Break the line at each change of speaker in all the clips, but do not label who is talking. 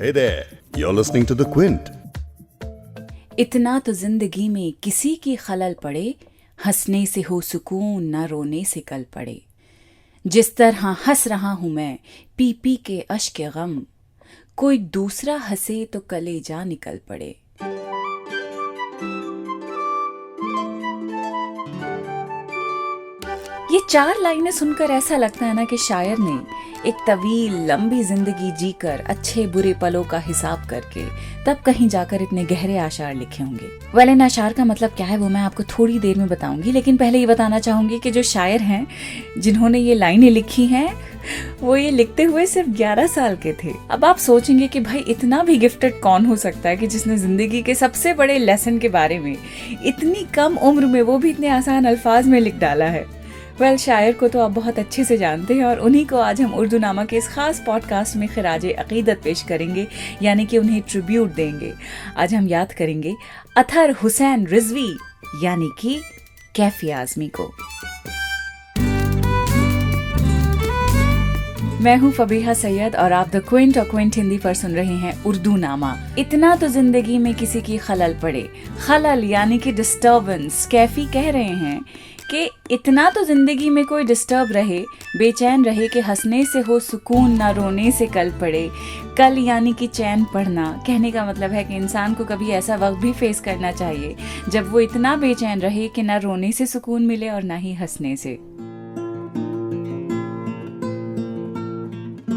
Hey there, you're listening to The Quint.
इतना तो जिंदगी में किसी की खलल पड़े, हंसने से हो सुकून ना रोने से कल पड़े। जिस तरह हंस रहा हूं मैं पी पी के अश्क गम, कोई दूसरा हंसे तो कलेजा निकल पड़े। ये 4 लाइनें सुनकर ऐसा लगता है ना कि शायर ने एक तवील लंबी जिंदगी जीकर अच्छे बुरे पलों का हिसाब करके तब कहीं जाकर इतने गहरे आशार लिखे होंगे। इन आशार का मतलब क्या है वो मैं आपको थोड़ी देर में बताऊंगी, लेकिन पहले ये बताना चाहूंगी कि जो शायर हैं जिन्होंने ये लाइनें लिखी हैं वो ये लिखते हुए सिर्फ 11 साल के थे। अब आप सोचेंगे कि भाई इतना भी गिफ्टेड कौन हो सकता है कि जिसने जिंदगी के सबसे बड़े लेसन के बारे में इतनी कम उम्र में वो भी इतने आसान अल्फाज में लिख डाला है। शायर को तो आप बहुत अच्छे से जानते हैं और उन्हीं को आज हम उर्दू नामा के इस खास पॉडकास्ट में खिराजे अकीदत पेश करेंगे, यानी कि उन्हें ट्रिब्यूट देंगे। आज हम याद करेंगे अतहर हुसैन रिजवी यानी कि कैफी आजमी को। मैं हूं फबीहा सैयद और आप द क्विंट और क्विंट हिंदी पर सुन रहे हैं उर्दू नामा। इतना तो जिंदगी में किसी की खलल पड़े, खलल यानी कि डिस्टर्बेंस। कैफी कह रहे हैं कि इतना तो जिंदगी में कोई डिस्टर्ब रहे, बेचैन रहे कि हंसने से हो सुकून ना रोने से कल पड़े। कल यानी कि चैन पढ़ना। कहने का मतलब है कि इंसान को कभी ऐसा वक्त भी फेस करना चाहिए जब वो इतना बेचैन रहे कि ना रोने से सुकून मिले और ना ही हंसने से।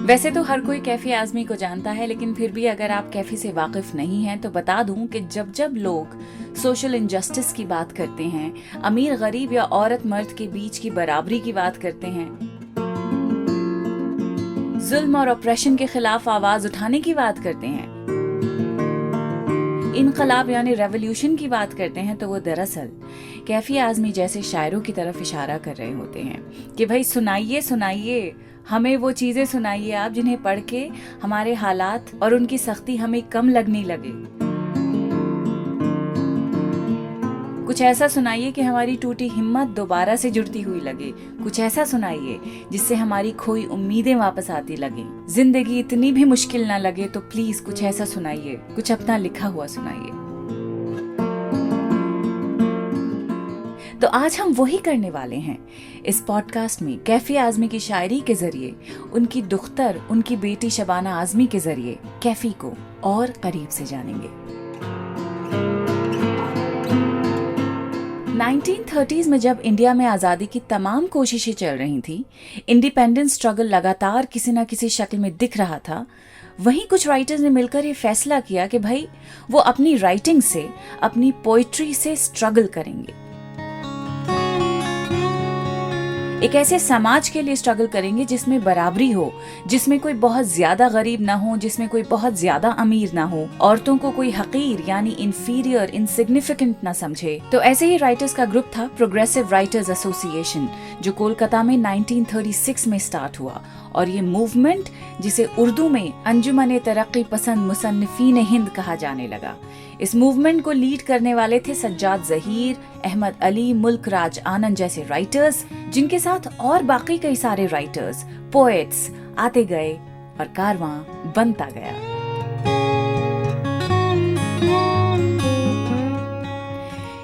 वैसे तो हर कोई कैफी आजमी को जानता है, लेकिन फिर भी अगर आप कैफी से वाकिफ नहीं हैं तो बता दूं कि जब जब लोग सोशल इनजस्टिस की बात करते हैं, अमीर गरीब या औरत मर्द के बीच की बराबरी की बात करते हैं, जुल्म और ऑपरेशन के खिलाफ आवाज उठाने की बात करते हैं, इनकलाब यानी रेवोल्यूशन की बात करते हैं, तो वो दरअसल कैफी आजमी जैसे शायरों की तरफ इशारा कर रहे होते हैं कि भाई सुनाइए सुनाइए, हमें वो चीजें सुनाइए आप जिन्हें पढ़ के हमारे हालात और उनकी सख्ती हमें कम लगने लगे। कुछ ऐसा सुनाइए कि हमारी टूटी हिम्मत दोबारा से जुड़ती हुई लगे। कुछ ऐसा सुनाइए जिससे हमारी खोई उम्मीदें वापस आती लगे। जिंदगी इतनी भी मुश्किल ना लगे तो प्लीज कुछ ऐसा सुनाइए, कुछ अपना लिखा हुआ सुनाइए। तो आज हम वही करने वाले हैं। इस पॉडकास्ट में कैफी आजमी की शायरी के जरिए, उनकी दुख्तर, उनकी बेटी शबाना आजमी के जरिए कैफी को और करीब से जानेंगे। 1930s में जब इंडिया में आज़ादी की तमाम कोशिशें चल रही थी, इंडिपेंडेंस स्ट्रगल लगातार किसी न किसी शक्ल में दिख रहा था, वहीं कुछ राइटर्स ने मिलकर ये फैसला किया कि भाई वो अपनी राइटिंग से, अपनी पोइट्री से स्ट्रगल करेंगे। एक ऐसे समाज के लिए स्ट्रगल करेंगे जिसमें बराबरी हो, जिसमें कोई बहुत ज्यादा गरीब ना हो, जिसमें कोई बहुत ज्यादा अमीर ना हो, औरतों को कोई हकीर यानी इंफीरियर, इनसिग्निफिकेंट ना समझे। तो ऐसे ही राइटर्स का ग्रुप था प्रोग्रेसिव राइटर्स एसोसिएशन, जो कोलकाता में 1936 में स्टार्ट हुआ। और ये मूवमेंट, जिसे उर्दू में अंजुमन तरक्की पसंद मुसन्निफीन हिंद कहा जाने लगा, इस मूवमेंट को लीड करने वाले थे सज्जाद ज़हीर, अहमद अली, मुल्क राज आनंद जैसे राइटर्स, जिनके साथ और बाकी कई सारे राइटर्स, पोएट्स आते गए और कारवां बनता गया।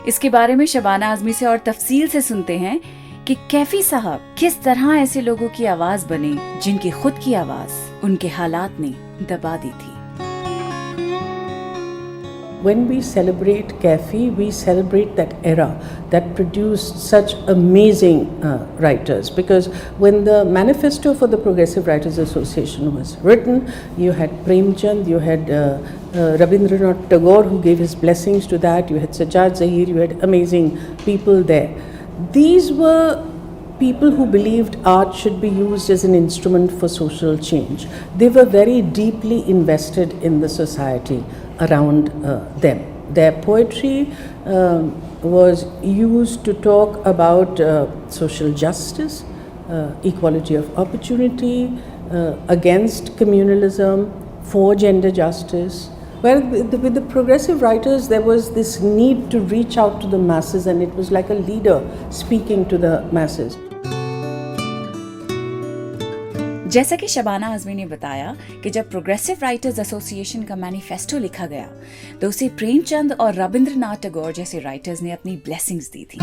इसके बारे में शबाना आजमी से और तफसील से सुनते हैं कि कैफी साहब किस तरह ऐसे लोगों की आवाज बने जिनकी खुद की आवाज उनके हालात ने दबा दी थी।
When we celebrate Kafi, we celebrate that era that produced such amazing writers. Because when the manifesto for the Progressive Writers Association was written, you had Premchand, you had Rabindranath Tagore who gave his blessings to that, you had Sajjad Zahir, you had amazing people there. These were people who believed art should be used as an instrument for social change. They were very deeply invested in the society around them. Their poetry was used to talk about social justice, equality of opportunity, against communalism, for gender justice. Well, with the progressive writers, there was this need to reach out to the masses, and it was like a leader speaking to the masses.
जैसा कि शबाना आजमी ने बताया कि जब progressive writers association का manifesto लिखा गया तो उसे प्रेमचंद और रविंद्रनाथ टैगोर जैसे राइटर्स ने अपनी ब्लेसिंग्स दी थी।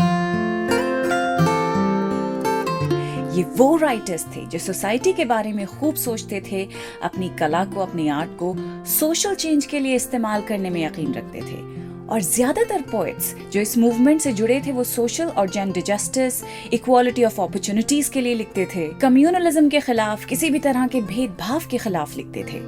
ये वो राइटर्स थे जो सोसाइटी के बारे में खूब सोचते थे, अपनी कला को, अपनी आर्ट को सोशल चेंज के लिए इस्तेमाल करने में यकीन रखते थे। और ज्यादातर पोएट्स जो इस मूवमेंट से जुड़े थे वो सोशल और gender justice, equality of opportunities के लिए लिखते थे, कम्युनलिज्म के खिलाफ, किसी भी तरह के भेदभाव के खिलाफ लिखते थे।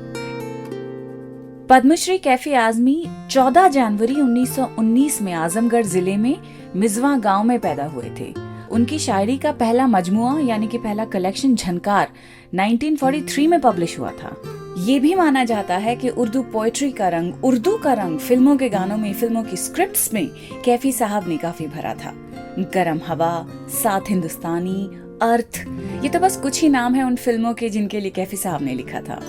पद्मश्री कैफी आजमी 14 जनवरी 1919 में आजमगढ़ जिले में मिजवा गांव में पैदा हुए थे। उनकी शायरी का पहला मजमुआ यानी कि पहला कलेक्शन झनकार 1943 में पब्लिश हुआ था। ये भी माना जाता है कि उर्दू पोएट्री का रंग, उर्दू का रंग फिल्मों के गानों में, फिल्मों की स्क्रिप्ट्स में कैफी साहब ने काफी भरा था। गरम हवा, सात हिंदुस्तानी, अर्थ, ये तो बस कुछ ही नाम है उन फिल्मों के जिनके लिए कैफी साहब ने लिखा था।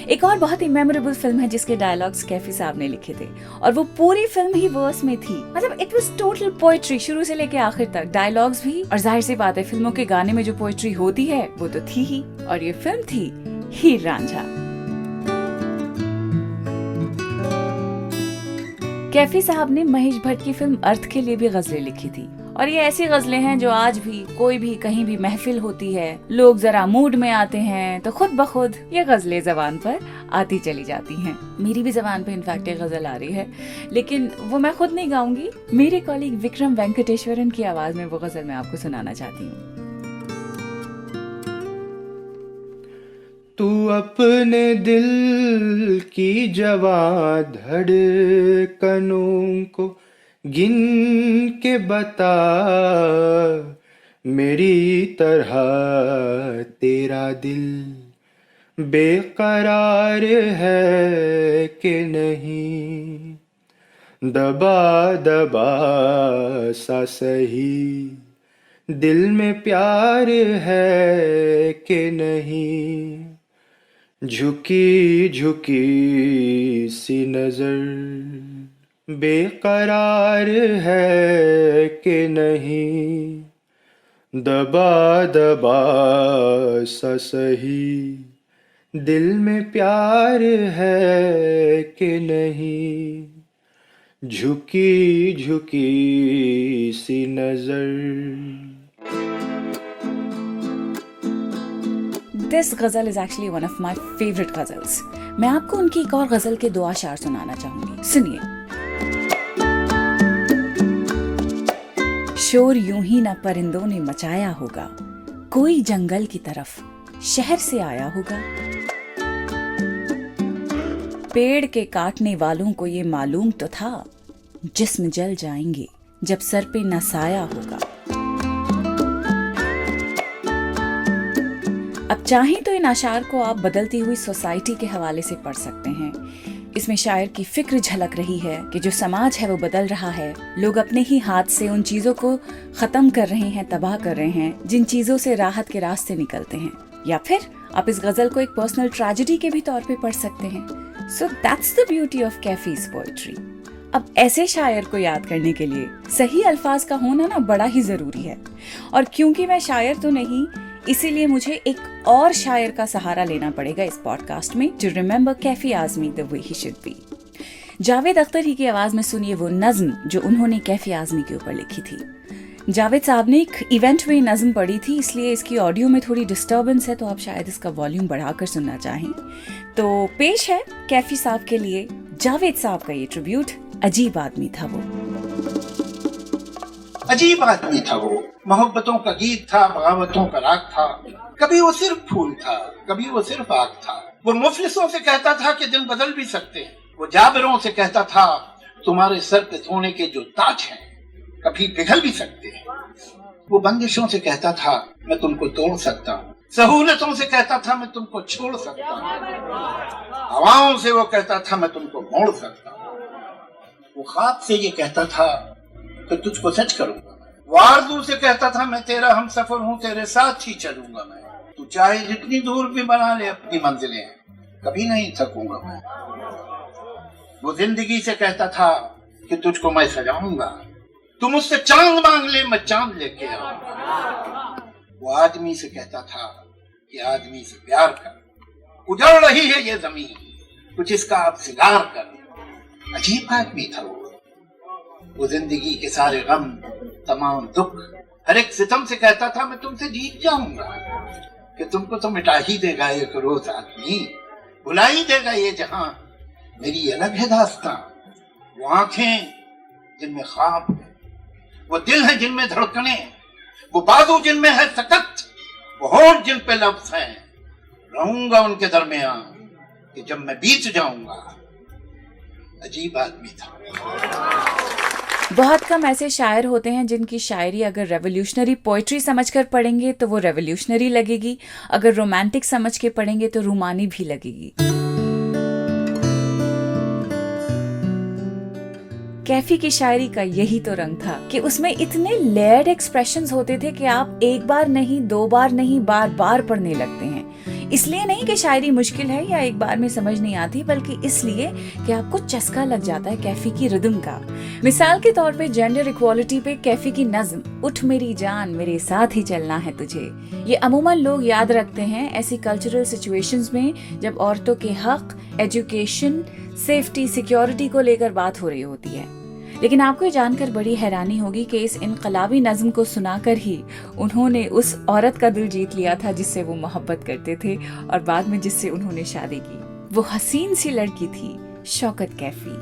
एक और बहुत ही मेमोरेबल फिल्म है जिसके डायलॉग्स कैफी साहब ने लिखे थे और वो पूरी फिल्म ही वर्स में थी। मतलब इट वाज टोटल पोएट्री शुरू से लेके आखिर तक, डायलॉग्स भी। और जाहिर सी बात है फिल्मों के गाने में जो पोएट्री होती है वो तो थी ही। और ये फिल्म थी हीर रांझा। कैफी साहब ने महेश भट्ट की फिल्म अर्थ के लिए भी गजलें लिखी थी और ये ऐसी गजलें हैं जो आज भी कोई भी कहीं भी महफिल होती है, लोग जरा मूड में आते हैं तो खुद ब खुद ये गजलें जबान पर आती चली जाती हैं। मेरी भी जबान पे इनफैक्ट एक गजल आ रही है, लेकिन वो मैं खुद नहीं गाऊंगी, मेरे कॉलीग विक्रम वेंकटेश्वरन की आवाज में वो गजल मैं आपको सुनाना चाहती हूँ।
तू अपने दिल की जवां धड़कनों को गिन के बता, मेरी तरह तेरा दिल बेकरार है कि नहीं, दबा दबा सा सही दिल में प्यार है कि नहीं, झुकी झुकी सी नजर बेकरार है कि नहीं, दबा दबा सा सही दिल में प्यार है कि नहीं, झुकी झुकी सी नजर।
This गजल is actually one of my favorite ghazals. मैं आपको उनकी एक और गजल के 2 अशार सुनाना चाहूंगी, सुनिए। शोर यूं ही न परिंदों ने मचाया होगा, कोई जंगल की तरफ शहर से आया होगा, पेड़ के काटने वालों को ये मालूम तो था, जिस्म जल जाएंगे जब सर पे न साया होगा। अब चाहें तो इन अशार को आप बदलती हुई सोसाइटी के हवाले से पढ़ सकते हैं। इसमें शायर की फिक्र झलक रही है कि जो समाज है वो बदल रहा है, लोग अपने ही हाथ से उन चीजों को खत्म कर रहे हैं, तबाह कर रहे हैं जिन चीजों से राहत के रास्ते निकलते हैं। या फिर आप इस गजल को एक पर्सनल ट्रेजेडी के भी तौर पे पढ़ सकते हैं। So that's the beauty of Kaifi's poetry. अब ऐसे शायर को याद करने के लिए सही अल्फाज का होना ना बड़ा ही जरूरी है। और क्योंकि मैं शायर तो नहीं, इसीलिए मुझे एक और शायर का सहारा लेना पड़ेगा इस पॉडकास्ट में, to remember Kaifi Azmi the way he should be. Javed Akhtar ही की आवाज में सुनिए वो नज्म जो उन्होंने कैफी आजमी के ऊपर लिखी थी। जावेद साहब ने एक इवेंट में नज्म पढ़ी थी, इसलिए इसकी ऑडियो में थोड़ी डिस्टर्बेंस है, तो आप शायद इसका वॉल्यूम बढ़ाकर सुनना चाहें। तो पेश है कैफी साहब के लिए जावेद साहब का ये ट्रिब्यूट, अजीब आदमी था वो।
अजीब आदमी था वो, मोहब्बतों का गीत था, बगावतों का राग था। कभी वो सिर्फ फूल था, कभी वो सिर्फ आग था। वो मुफलिसों से कहता था कि दिन बदल भी सकते हैं। वो जाबिरों से कहता था तुम्हारे सर पे सोने के जो ताज हैं कभी पिघल भी सकते हैं। वो बंदिशों से कहता था मैं तुमको तोड़ सकता हूँ, सहूलतों से कहता था मैं तुमको छोड़ सकता हूँ, हवाओं से वो कहता था मैं तुमको मोड़ सकता हूँ। वो ख्वाब से ये कहता था तो तुझको सच करूंगा। वो आरज़ू से कहता था मैं तेरा हम सफर हूँ, तेरे साथ ही चलूंगा मैं। तू चाहे जितनी दूर भी बना ले अपनी मंजिलें, कभी नहीं थकूंगा मैं। वो जिंदगी से कहता था कि तुझको मैं सजाऊंगा, तू मुझसे चांद मांग ले मैं चांद लेके आऊंगा। वो आदमी से कहता था कि आदमी से प्यार कर, उजड़ रही है ये जमीन, कुछ इसका आप सिंगार कर। अजीब आदमी था वो जिंदगी के सारे गम, तमाम दुख, हर एक सितम से कहता था मैं तुमसे जीत जाऊंगा, कि तुमको तो मिटा ही देगा एक रोज आदमी, भुला ही देगा ये जहां, मेरी अलग है दास्तां। वो आंखें जिनमें ख्वाब है, वो दिल है जिनमें धड़कने, वो बाजू जिनमें है सकत, वो होंठ जिन पे लफ्ज हैं, रहूंगा उनके दरमियान कि जब मैं बीत जाऊंगा। अजीब आदमी था।
बहुत कम ऐसे शायर होते हैं जिनकी शायरी अगर रेवोल्यूशनरी पोइट्री समझकर पढ़ेंगे तो वो रेवोल्यूशनरी लगेगी, अगर रोमांटिक समझ के पढ़ेंगे तो रूमानी भी लगेगी। कैफी की शायरी का यही तो रंग था कि उसमें इतने लेयर्ड एक्सप्रेशंस होते थे कि आप एक बार नहीं, दो बार नहीं, बार बार पढ़ने लगते हैं। इसलिए नहीं कि शायरी मुश्किल है या एक बार में समझ नहीं आती, बल्कि इसलिए कि आपको चस्का लग जाता है कैफी की रिदम का। मिसाल के तौर पे जेंडर इक्वालिटी पे कैफी की नज्म उठ मेरी जान मेरे साथ ही चलना है तुझे, ये अमूमन लोग याद रखते हैं ऐसी कल्चरल सिचुएशंस में जब औरतों के हक, एजुकेशन, सेफ्टी, सिक्योरिटी को लेकर बात हो रही होती है। लेकिन आपको ये जानकर बड़ी हैरानी होगी कि इस इनकलाबी नज्म को सुनाकर ही उन्होंने उस औरत का दिल जीत लिया था जिससे वो मोहब्बत करते थे और बाद में जिससे उन्होंने शादी की। वो हसीन सी लड़की थी शौकत कैफी।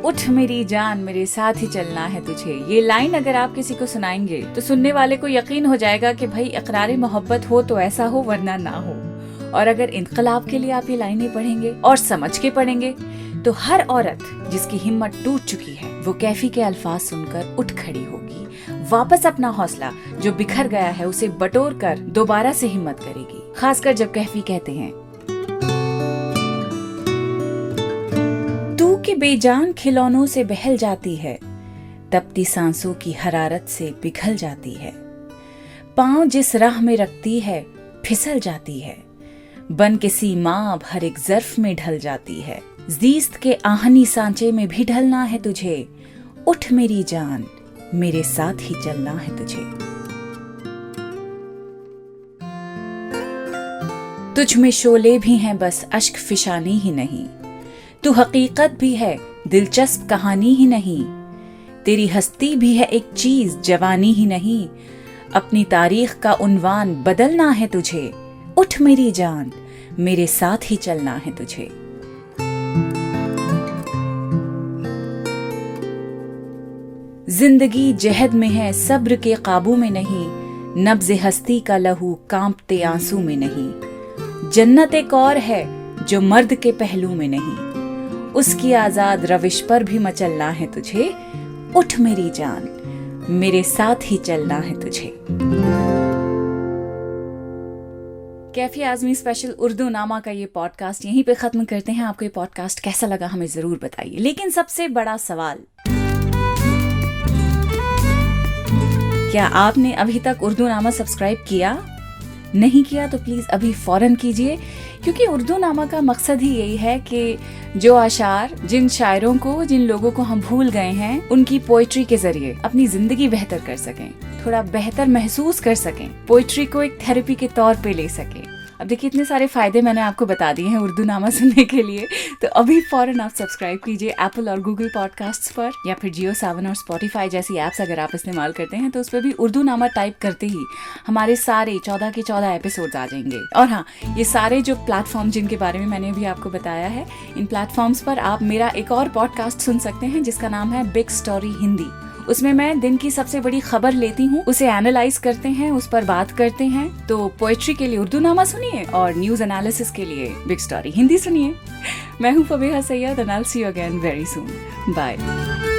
उठ मेरी जान मेरे साथ ही चलना है तुझे, ये लाइन अगर आप किसी को सुनाएंगे तो सुनने वाले को यकीन हो जाएगा कि भाई इकरार मोहब्बत हो तो ऐसा हो वरना ना हो। और अगर इनकलाब के लिए आप ये लाइनें पढ़ेंगे और समझ के पढ़ेंगे तो हर औरत जिसकी हिम्मत टूट चुकी है वो कैफी के अल्फाज सुनकर उठ खड़ी होगी, वापस अपना हौसला जो बिखर गया है उसे बटोर कर दोबारा से हिम्मत करेगी। खासकर जब कैफी कहते हैं, तू के बेजान खिलौनों से बहल जाती है, तपती सांसों की हरारत से पिघल जाती है, पाँव जिस राह में रखती है फिसल जाती है, बन के सीमाब हर एक ज़र्फ में ढल जाती है, ज़ीस्त के आहनी सांचे में भी ढलना है तुझे, उठ मेरी जान मेरे साथ ही चलना है तुझे। तुझ में शोले भी हैं बस अश्क फिशानी ही नहीं, तू हकीकत भी है दिलचस्प कहानी ही नहीं, तेरी हस्ती भी है एक चीज जवानी ही नहीं, अपनी तारीख का उन्वान बदलना है तुझे, उठ मेरी जान मेरे साथ ही चलना है तुझे। जिंदगी जहद में है सब्र के काबू में नहीं, नब्ज़े हस्ती का लहू कांपते आंसू में नहीं, जन्नत एक और है जो मर्द के पहलू में नहीं, उसकी आजाद रविश पर भी मचलना है तुझे, उठ मेरी जान मेरे साथ ही चलना है तुझे। कैफी आजमी स्पेशल उर्दू नामा का ये पॉडकास्ट यहीं पे खत्म करते हैं। आपको ये पॉडकास्ट कैसा लगा हमें जरूर बताइए। लेकिन सबसे बड़ा सवाल, क्या आपने अभी तक उर्दू नामा सब्सक्राइब किया? नहीं किया तो प्लीज अभी फौरन कीजिए, क्योंकि उर्दू नामा का मकसद ही यही है कि जो आशार, जिन शायरों को, जिन लोगों को हम भूल गए हैं, उनकी पोइट्री के जरिए अपनी जिंदगी बेहतर कर सकें, थोड़ा बेहतर महसूस कर सकें, पोइट्री को एक थेरेपी के तौर पे ले सकें। अब देखिए इतने सारे फायदे मैंने आपको बता दिए हैं उर्दू नामा सुनने के लिए, तो अभी फौरन आप सब्सक्राइब कीजिए एप्पल और गूगल पॉडकास्ट्स पर, या फिर जियो सावन और स्पॉटिफाई जैसी ऐप्स अगर आप इस्तेमाल करते हैं तो उस पर भी उर्दू नामा टाइप करते ही हमारे सारे 14 के 14 एपिसोड्स आ जाएंगे। और हाँ, ये सारे जो प्लेटफॉर्म जिनके बारे में मैंने अभी आपको बताया है, इन प्लेटफॉर्म्स पर आप मेरा एक और पॉडकास्ट सुन सकते हैं जिसका नाम है बिग स्टोरी हिंदी। उसमें मैं दिन की सबसे बड़ी खबर लेती हूँ, उसे एनालाइज करते हैं, उस पर बात करते हैं। तो पोएट्री के लिए उर्दू नामा सुनिए और न्यूज एनालिसिस के लिए बिग स्टोरी हिंदी सुनिए। मैं हूँ Fabiha Syed, and I'll see you again very soon. Bye.